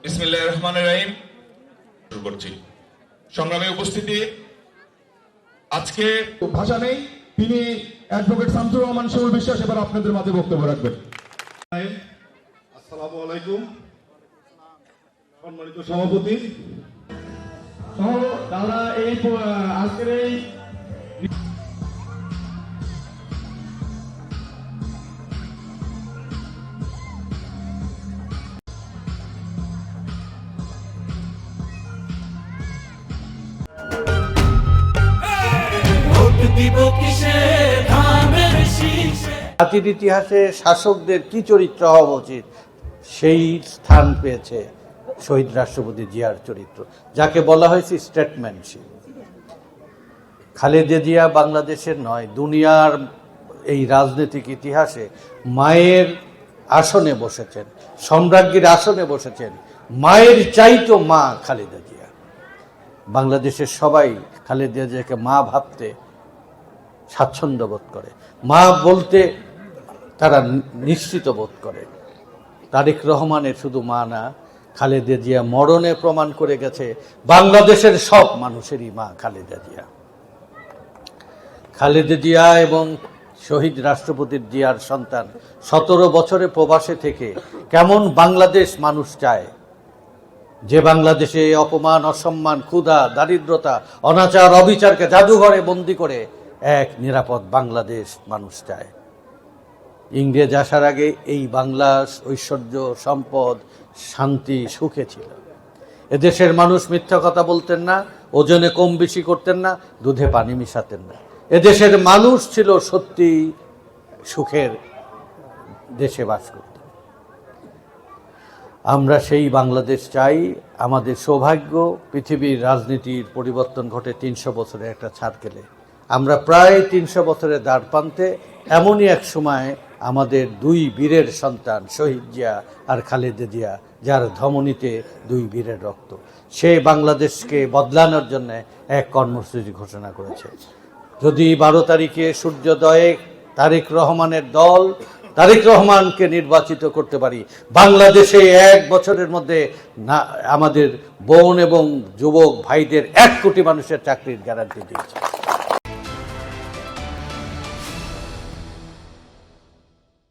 বিসমিল্লাহির রহমানির রহিম। শুরু করছি। সংগ্রামী উপস্থিতি, আজকে ভাষা নেই, তিনি অ্যাডভোকেট শামসুর রহমান শিমুল বিশ্বাস এবার আপনাদের মাঝে বক্তব্য রাখবেন। আসসালামু আলাইকুম। সম্মানিত সভাপতি সহ তারা এই আজকের এই জাতির ইতিহাসে শাসকদের কি চরিত্র হওয়া উচিত সেই স্থান পেয়েছে শহীদ রাষ্ট্রপতি জিয়ার চরিত্র, যাকে বলা হয়েছে স্টেটম্যানশিপ। খালেদা জিয়া বাংলাদেশের নয়, দুনিয়ার এই রাজনৈতিক ইতিহাসে মায়ের আসনে বসেছেন, সম্রাজ্ঞীর আসনে বসেছেন। মায়ের চাইতো মা খালেদা জিয়া। বাংলাদেশের সবাই খালেদা জিয়াকে মা ভাবতে স্বাচ্ছন্দ্য বোধ করে, মা বলতে তারা নিশ্চিত বোধ করে। তারেক রহমানের শুধু মা না, খালেদা জিয়া মরণে প্রমাণ করে গেছে বাংলাদেশের সব মানুষেরই মা খালেদা জিয়া। খালেদা জিয়া এবং শহীদ রাষ্ট্রপতির জিয়ার সন্তান 17 বছরে প্রবাসে থেকে কেমন বাংলাদেশ মানুষ চায়, যে বাংলাদেশে অপমান, অসম্মান, ক্ষুধা, দারিদ্রতা, অনাচার, অবিচারকে জাদুঘরে বন্দি করে এক নিরাপদ বাংলাদেশ মানুষ চায়। ইংরেজ আসার আগে এই বাংলার ঐশ্বর্য, সম্পদ, শান্তি, সুখে ছিল। এদেশের মানুষ মিথ্যা কথা বলতেন না, ওজনে কম বেশি করতেন না, দুধে পানি মিশাতেন না। এদেশের মানুষ ছিল সত্যি সুখের দেশে বাস করতেন। আমরা সেই বাংলাদেশ চাই। আমাদের সৌভাগ্য, পৃথিবীর রাজনীতির পরিবর্তন ঘটে 300 বছরের একটা সার্কেলে। আমরা প্রায় 300 বছরের দ্বার প্রান্তে। এমনই এক সময় আমাদের দুই বীরের সন্তান শহীদ জিয়া আর খালেদা জিয়া, যার ধমনীতে দুই বীরের রক্ত, সে বাংলাদেশকে বদলানোর জন্য এক কর্মসূচি ঘোষণা করেছে। যদি 12 তারিখে সূর্যোদয়ে তারেক রহমানের দল তারেক রহমানকে নির্বাচিত করতে পারি, বাংলাদেশে 1 বছরের মধ্যে না আমাদের বোন এবং যুবক ভাইদের 1 কোটি মানুষের চাকরির গ্যারান্টি দিয়েছে।